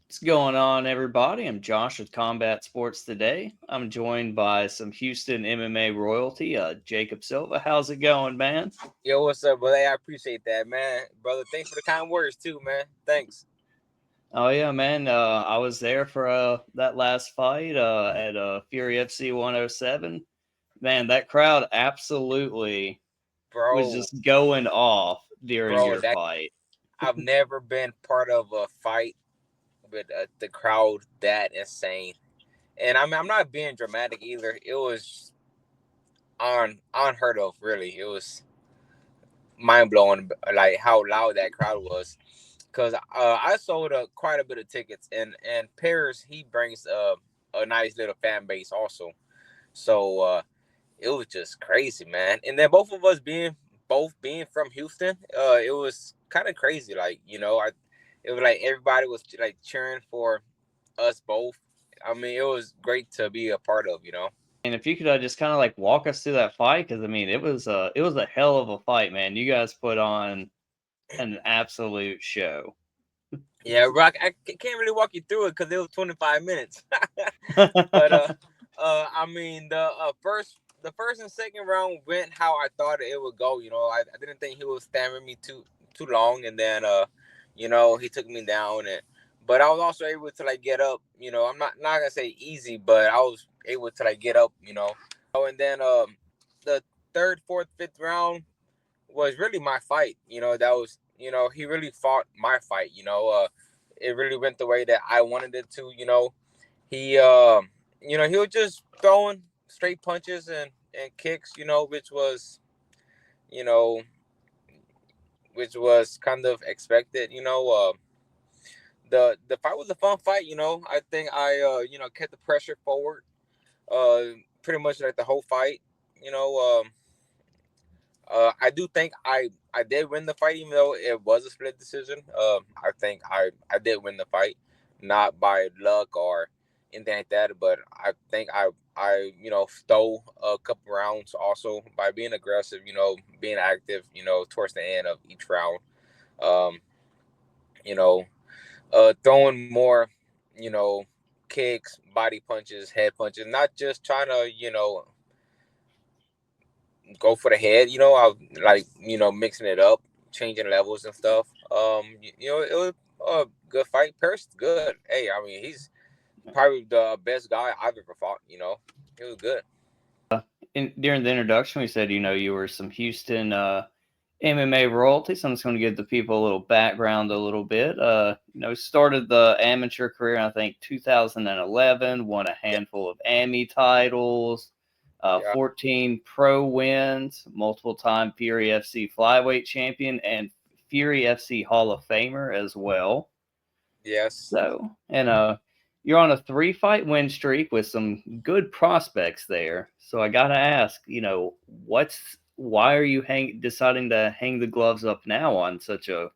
What's going on, everybody? I'm Josh with Combat Sports Today. I'm joined by some Houston MMA royalty, Jacob Silva. How's it going, man? Yo, what's up, brother? Hey, I appreciate that, man. Brother, thanks for the kind words, too, man. Thanks. Oh yeah, man. I was there for that last fight at FuryFC 107. Man, that crowd absolutely was Bro, just going off during bro, your that fight. I've never been part of a fight with the crowd that insane. And I'm not being dramatic either. It was unheard of, really. It was mind blowing, like how loud that crowd was. Cause I sold quite a bit of tickets, and Paris he brings a nice little fan base also. So it was just crazy, man. And then both being from Houston, it was kind of crazy. Like it was like everybody was like cheering for us both. I mean, it was great to be a part of. And if you could just kind of like walk us through that fight, because I mean, it was a hell of a fight, man. You guys put on an absolute show. Yeah, Rock. Can't really walk you through it because it was 25 minutes. But I mean the first and second round went how I thought it would go. I didn't think he would stammer me too long, and then he took me down, but I was also able to like get up. I'm not gonna say easy, but I was able to like get up. And then the third, fourth, fifth round was really my fight. That was he really fought my fight. It really went the way that I wanted it to. He he was just throwing straight punches and kicks, you know which was kind of expected. The fight was a fun fight. I think I kept the pressure forward pretty much like the whole fight. you know I do think I did win the fight, even though it was a split decision. I think I did win the fight, not by luck or anything like that, but I think I stole a couple rounds also by being aggressive, being active, towards the end of each round. Um, you know, throwing more, you know, kicks, body punches, head punches, not just trying to, go for the head. I like mixing it up, changing levels and stuff. It was a good fight. Paris is good. Hey, I mean he's probably the best guy I've ever fought. It was good. During the introduction, we said you were some Houston MMA royalty. So I'm just going to give the people a little background, a little bit. Started the amateur career in, I think 2011. Won a Yeah, handful of AMI titles. yeah, 14 pro wins, multiple time Fury FC flyweight champion, and Fury FC Hall of Famer as well. yes. So, and you're on a 3 fight win streak with some good prospects there. So I gotta ask, why are you deciding to hang the gloves up now on such a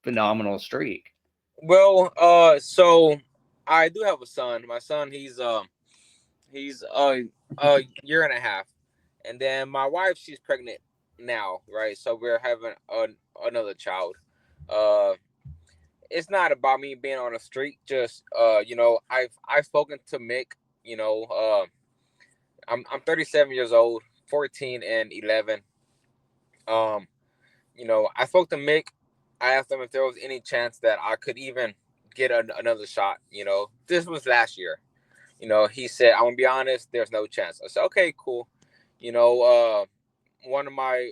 phenomenal streak? Well, so I do have a son. My son, he's a year and a half, and then my wife, she's pregnant now, right? So we're having another child. Uh, it's not about me being on a streak. Just I've spoken to Mick. I'm 37 years old, 14 and 11. Um, I spoke to Mick. I asked him if there was any chance that I could even get another shot. This was last year. He said, "I'm gonna be honest. There's no chance." I said, "Okay, cool." One of my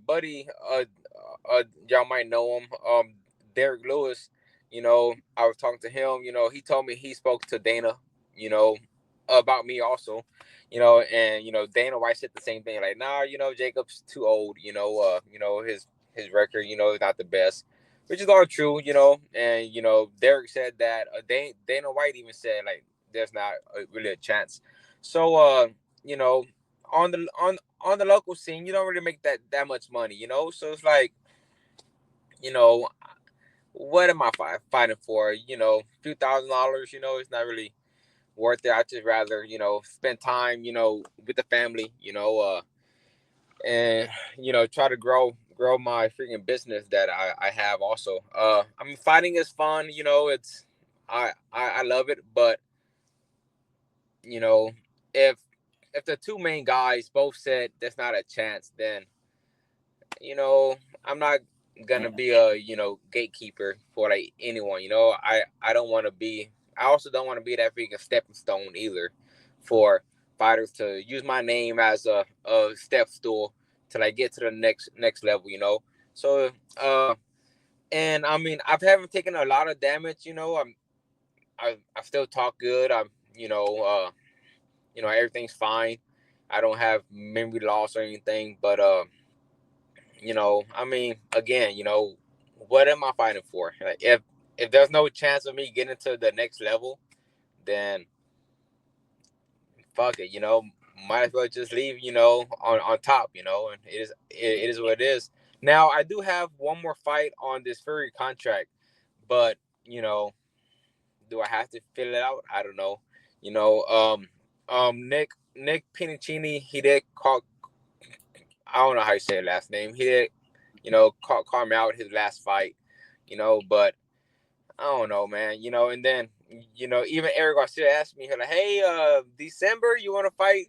buddy, y'all might know him, Derek Lewis. I was talking to him. He told me he spoke to Dana. You know, about me also. And Dana White said the same thing. Like, nah, Jacob's too old. His record, is not the best, which is all true. And Derek said that. Dana White even said like there's not really a chance. So you know, on the local scene, you don't really make that much money. So it's like, you know, what am I fighting for? Few $1,000. It's not really worth it. I just rather spend time with the family. And try to grow my freaking business that I have also. I mean, fighting is fun. It's I love it, but you know, if the two main guys both said there's not a chance, then I'm not gonna Yeah. be a gatekeeper for like anyone. I don't want to be. I also don't want to be that freaking stepping stone either, for fighters to use my name as a step stool till I get to the next level. So and I mean I haven't taken a lot of damage. I still talk good. Everything's fine. I don't have memory loss or anything, but I mean, again, what am I fighting for? Like, if there's no chance of me getting to the next level, then fuck it, might as well just leave, on top, and it is what it is. Now I do have one more fight on this Fury contract, but do I have to fill it out? I don't know. Nick Pinicini, he did call. I don't know how you say his last name. He did, call me out his last fight, but I don't know, man. And then, even Eric Garcia asked me, like, hey, December, you want to fight,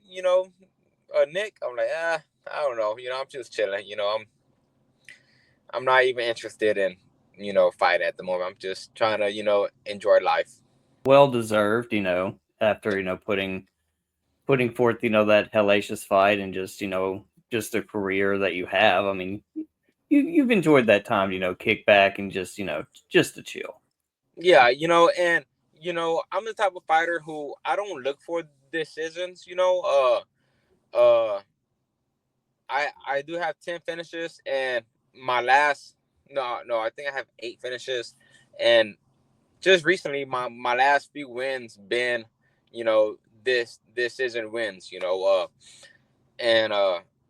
Nick? I'm like, I don't know. I'm just chilling. I'm not even interested in, fighting at the moment. I'm just trying to, enjoy life. Well deserved, after, putting forth, that hellacious fight and just, just a career that you have. I mean, you've enjoyed that time, kick back and just to chill. Yeah, and I'm the type of fighter who I don't look for decisions. I do have 10 finishes, and my last no, I think I have 8 finishes, and just recently my last few wins been this decision wins. And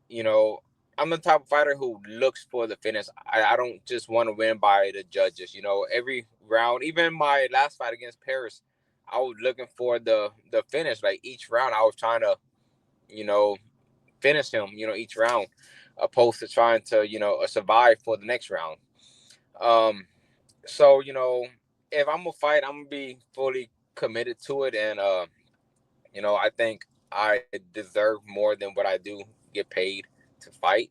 you know I'm the type of fighter who looks for the finish. I don't just want to win by the judges. Every round, even my last fight against Paris, I was looking for the finish. Like each round, I was trying to you know finish him. Each round, opposed to trying to survive for the next round. Um, so if I'm gonna fight, I'm gonna be fully committed to it, and I think I deserve more than what I do get paid to fight,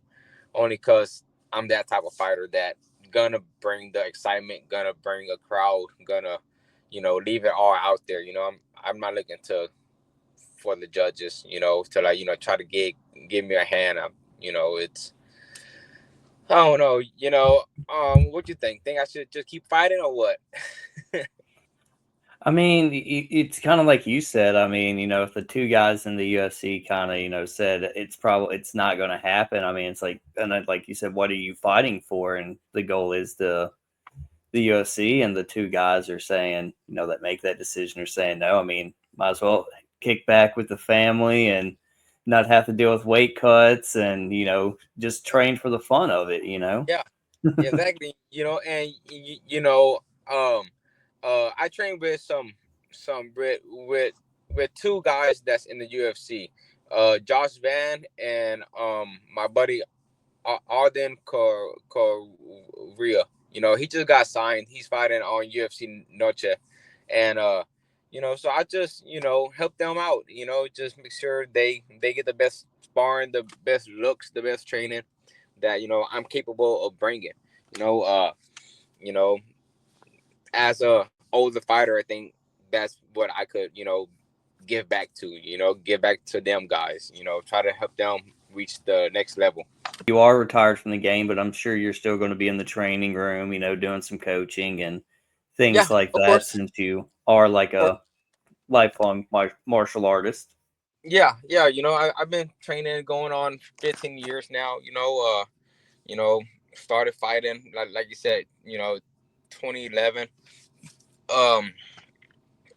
only because I'm that type of fighter that gonna bring the excitement, gonna bring a crowd, gonna leave it all out there. I'm not looking to for the judges, to like try to give me a hand. It's I don't know. What you think? Think I should just keep fighting or what? I mean, it's kind of like you said. I mean, if the two guys in the UFC kind of, said it's not going to happen. I mean, it's like, and then, like you said, what are you fighting for? And the goal is the UFC, and the two guys are saying, that make that decision are saying no. I mean, might as well kick back with the family and not have to deal with weight cuts and, just train for the fun of it. Yeah, exactly. And um, I trained with some with two guys that's in the UFC, Josh Van and my buddy Arden Korea. He just got signed. He's fighting on UFC Noche, and so I just help them out. Just make sure they get the best sparring, the best looks, the best training that I'm capable of bringing. You know, uh, you know, as a older fighter, I think that's what I could give back to. Give back to them guys. Try to help them reach the next level. You are retired from the game, but I'm sure you're still going to be in the training room, doing some coaching and Yeah, things like of that, course. since you are like Or, a lifelong martial artist. yeah. I've been training going on 15 years now. You know, started fighting like you said. 2011. Um,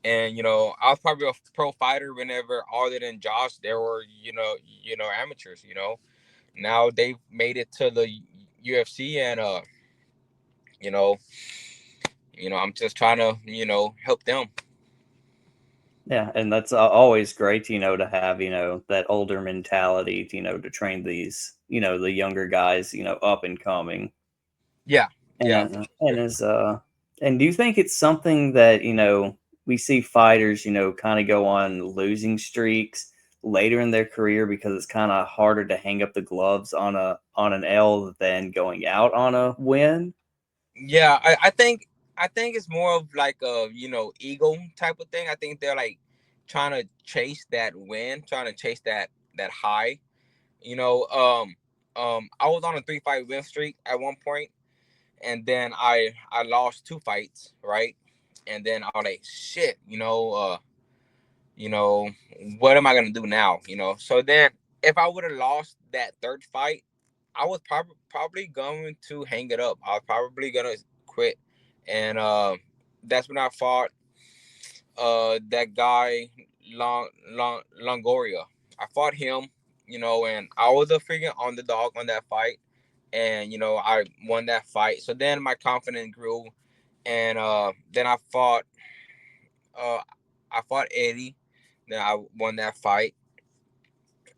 and I was probably a pro fighter whenever other than Josh, there were amateurs. Now they've made it to the UFC, and you know, I'm just trying to help them. Yeah, and that's always great, to have, that older mentality, to train these, the younger guys, up and coming. Yeah, yeah, And for sure. as And do you think it's something that, we see fighters, kind of go on losing streaks later in their career because it's kind of harder to hang up the gloves on an L than going out on a win? Yeah, I think it's more of like a ego type of thing. I think they're like trying to chase that win, trying to chase that high. I was on a 3-fight win streak at one point, and then I lost 2 fights, right? And then I was like, shit, you know, what am I gonna do now? So then if I would have lost that third fight, I was probably going to hang it up. I was probably gonna quit, and that's when I fought that guy Longoria. I fought him, and I was a freaking underdog on that fight, and I won that fight. So then my confidence grew, and then uh I fought Eddie. Then I won that fight,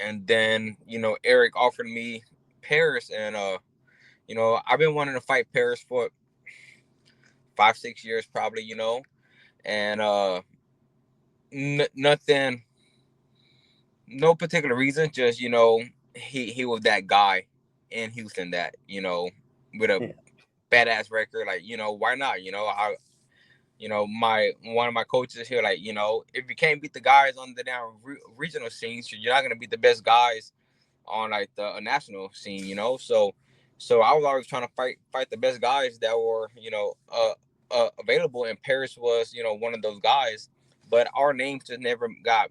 and then Eric offered me Paris, and I've been wanting to fight Paris for 5-6 years probably, and nothing, no particular reason, just he was that guy in Houston that with a Yeah. badass record, like why not, I my one of my coaches here, like if you can't beat the guys on the down regional scenes, you're not gonna beat the best guys on like the national scene, so I was always trying to fight the best guys that were available, and Paris was one of those guys, but our names just never got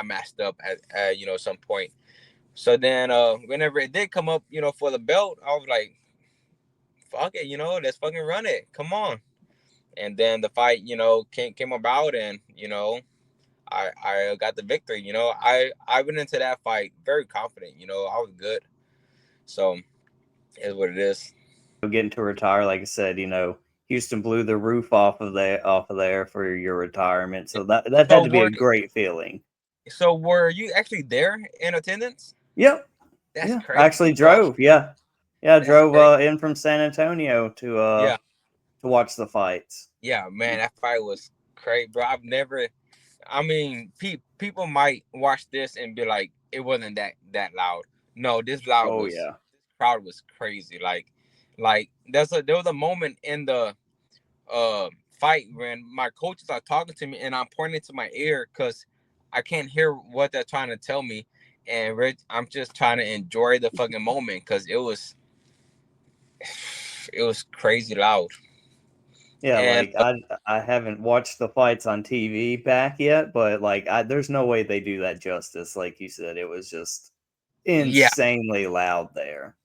matched up at some point. So then whenever it did come up for the belt, I was like, fuck it, let's fucking run it, come on. And then the fight came about, and I got the victory. I went into that fight very confident. I was good. So is what it is. Getting to retire, like I said, Houston blew the roof off of there for your retirement. So that So had to be a great feeling. were you actually there in attendance? Yep. That's Yeah. I crazy, actually bro. drove. Yeah. Yeah, I That's drove crazy. in from San Antonio Yeah, to watch the fights. yeah, man, that fight was crazy, bro. I've never. I mean, people might watch this and be like, it wasn't that loud. No, this loud Oh was. yeah. This crowd was crazy. Like there was a moment in the fight when my coaches are talking to me and I'm pointing to my ear because I can't hear what they're trying to tell me, and I'm just trying to enjoy the fucking moment because it was crazy loud. Yeah, And like I haven't watched the fights on TV back yet, but like there's no way they do that justice. Like you said, it was just yeah, insanely loud there.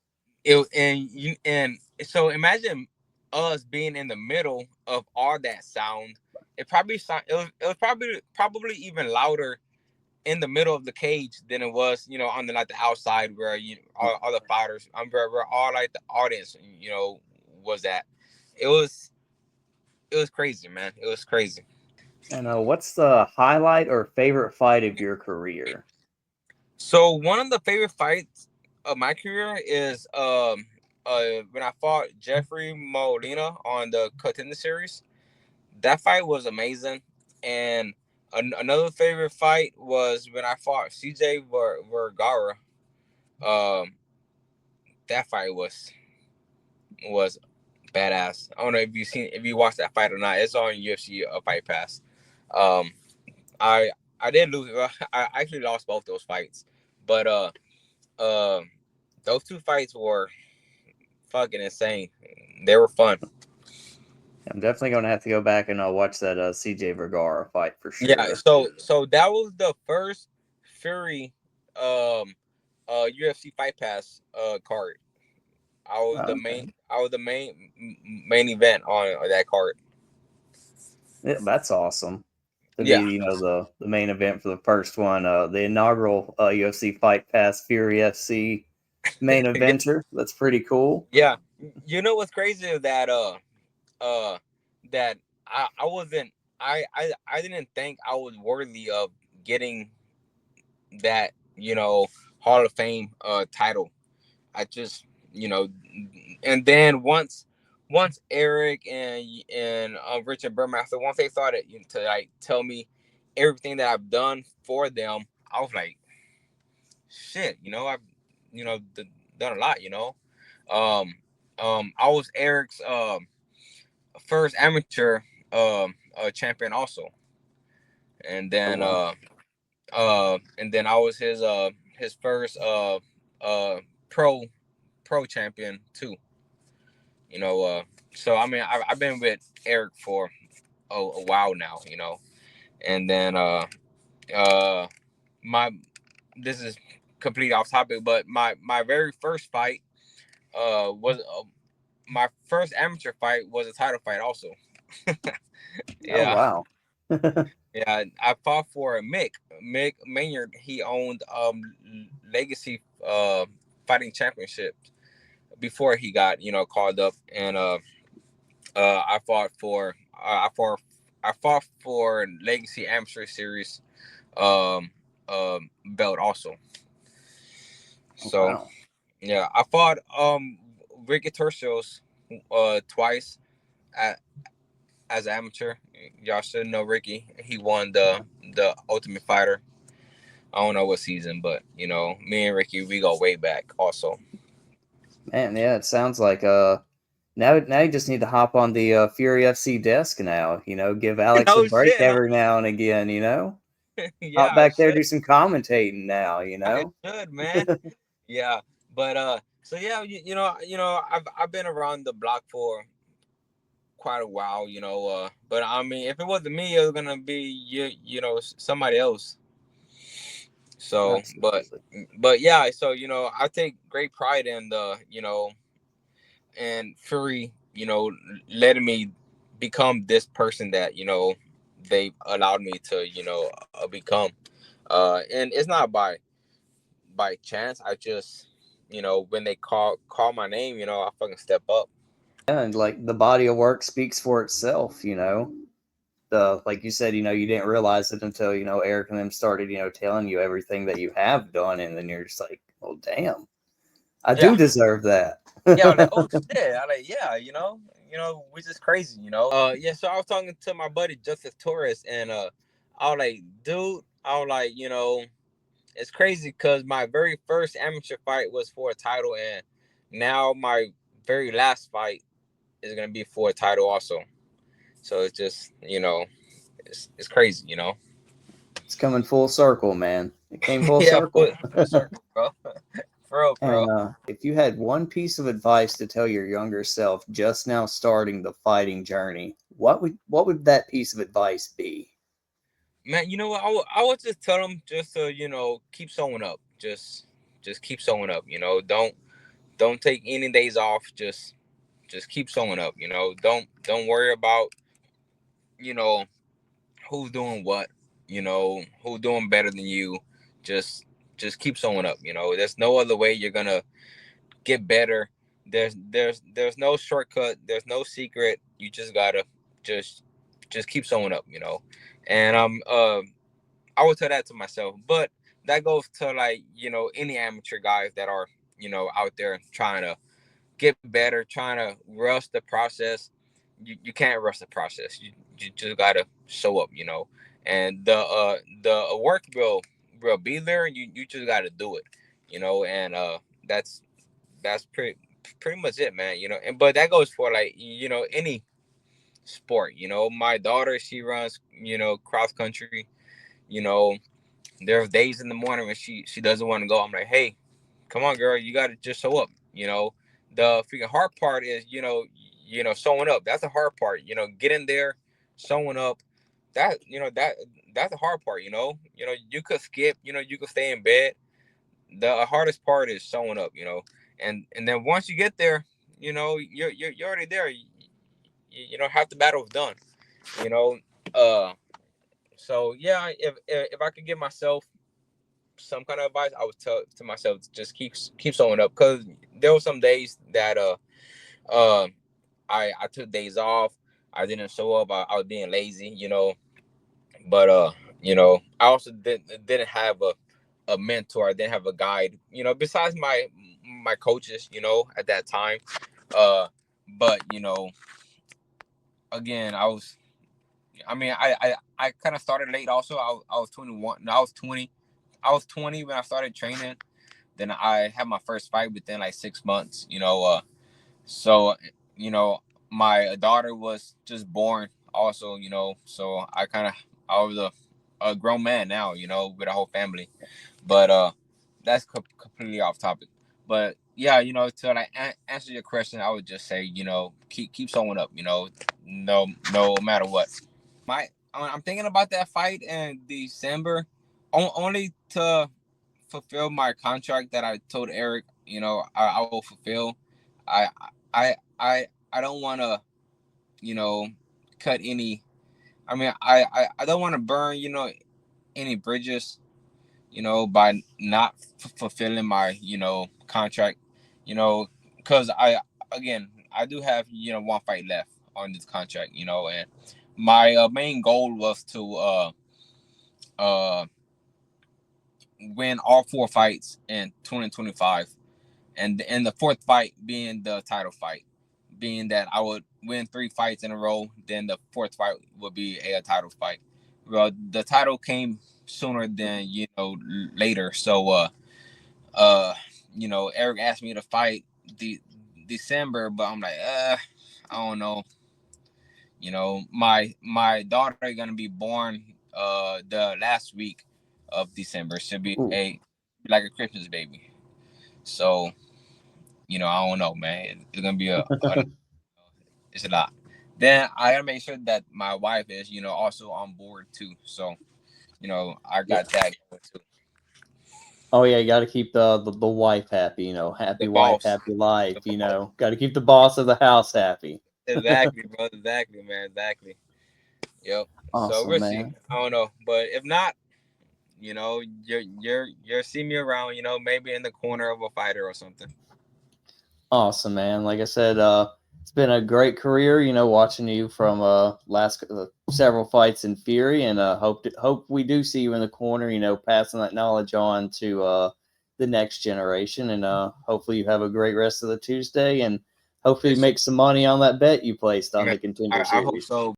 and so imagine us being in the middle of all that sound. It was probably even louder in the middle of the cage than it was, on the like the outside where all the fighters, where all like the audience, was at. It was it was crazy, man. It was crazy. And what's the highlight or favorite fight of your career? So one of the favorite fights of my career is when I fought Jeffrey Molina on the Contender Series. That fight was amazing, and another favorite fight was when I fought CJ Vergara. Um, that fight was badass. I don't know if you watched that fight or not. It's on UFC Fight Pass. Um, I I did lose. I actually lost both those fights, but uh, those 2 fights were fucking insane. They were fun. I'm definitely gonna have to go back and watch that CJ Vergara fight for Yeah. sure. So that was the first Fury UFC Fight Pass card. I was the main. Okay. I was the main event on that card. Yeah, that's awesome to be, Yeah. the main event for the first one, the inaugural UFC Fight Pass Fury FC main Yeah. eventer. That's pretty cool. Yeah. You know what's crazy is that uh that I wasn't I didn't think I was worthy of getting that Hall of Fame title. I just and then once Eric and Richard Burmaster, once they started to like tell me everything that I've done for them, I was like, shit, I've done a lot, I was Eric's first amateur champion also, and then I was his first pro champion too. So I mean, I've been with Eric for a while now, and then my this is completely off topic, but my very first fight was my first amateur fight was a title fight also. Oh Yeah. wow. Yeah, I fought for Mick Maynard. He owned Legacy Fighting Championship before he got called up, and I fought for Legacy Amateur Series belt also. So Wow. yeah, I fought Ricky Tercios twice as amateur. Y'all should know Ricky. He won the Ultimate Fighter. I don't know what season, but me and Ricky, we go way back also. Man, yeah, it sounds like now you just need to hop on the FuryFC desk now, give Alex a Oh break shit! every now and again, Yeah, hop I back there, should. do some commentating now, I should, man. Yeah, but so yeah, I've been around the block for quite a while, but I mean, if it wasn't me, it was gonna be somebody else. So, Absolutely. but yeah, so I take great pride in the and Fury, letting me become this person that they allowed me to become. And it's not by chance. I just when they call my name, I fucking step up. Yeah, and like the body of work speaks for itself, The like you said, you didn't realize it until, Eric and them started, telling you everything that you have done, and then you're just like, oh damn, I Yeah, do deserve that. yeah. I'm like, oh shit. I'm like, yeah, we just crazy, Yeah. So I was talking to my buddy Justice Torres, and I was like, dude, I was like, it's crazy because my very first amateur fight was for a title, and now my very last fight is gonna be for a title also. So it's just it's crazy, It's coming full circle, man. It came full Yeah, circle. full circle, bro. For real, bro. And if you had one piece of advice to tell your younger self just now starting the fighting journey, what would that piece of advice be? Man, you know what? I would just tell them just to keep showing up. Just keep showing up. Don't take any days off. Just keep showing up. Don't worry about you know who's doing what. Who's doing better than you. Just just keep showing up. There's no other way you're gonna get better. There's no shortcut. There's no secret. You just gotta just just keep showing up. And I would tell that to myself, but that goes to like any amateur guys that are out there trying to get better, trying to rush the process. You can't rush the process. You just gotta show up, and the work will be there. You just gotta do it, and that's pretty much it, man. And but that goes for like any sport. My daughter, she runs cross country. You know, there's days in the morning when she doesn't want to go. I'm like, hey, come on, girl, you got to just show up. The freaking hard part is showing up. That's the hard part. Getting there, showing up. That's the hard part. You could skip. You could stay in bed. The hardest part is showing up. And then once you get there, you're already there. Half the battle is done. You know, uh. So yeah, if I could give myself some kind of advice, I would tell to myself just keep showing up, because there were some days that uh I took days off. I didn't show up. I was being lazy, But I also didn't have a mentor. I didn't have a guide, besides my coaches, at that time. Uh but again, I kind of started late. Also, I was 21. No, I was 20. I was 20 when I started training. Then I had my first fight within like 6 months. So my daughter was just born. Also, so I was a grown man now. With a whole family. But that's completely off topic. But yeah, to like answer your question, I would just say, keep showing up. No matter what. I'm thinking about that fight in December, only to fulfill my contract that I told Eric. I will fulfill. I I don't want to, cut any. I don't want to burn, any bridges, by not fulfilling my, contract, because I do have, one fight left on this contract, and my main goal was to win all 4 fights in 2025, and the fourth fight being the title fight, being that I would win 3 fights in a row, then the fourth fight would be a title fight. Well, the title came sooner than later, so Eric asked me to fight December, but I'm like, I don't know. My daughter is gonna be born the last week of December. Should be like a Christmas baby. So, I don't know, man. It's gonna be it's a lot. Then I gotta make sure that my wife is, also on board too. So, I got that going too. Oh yeah, you got to keep the wife happy. Happy The wife, boss. happy life. Got to keep the boss of the house happy. Exactly, bro. Exactly, man. Exactly. Yep. So Awesome, we'll see. man. I don't know, but if not, you're see me around. Maybe in the corner of a fighter or something. Awesome, man. Like I said, it's been a great career. Watching you from last several fights in Fury, and hope we do see you in the corner. Passing that knowledge on to the next generation, and hopefully you have a great rest of the Tuesday, and hopefully Yes, make some money on that bet you placed on man. the Contender I hope Series. so.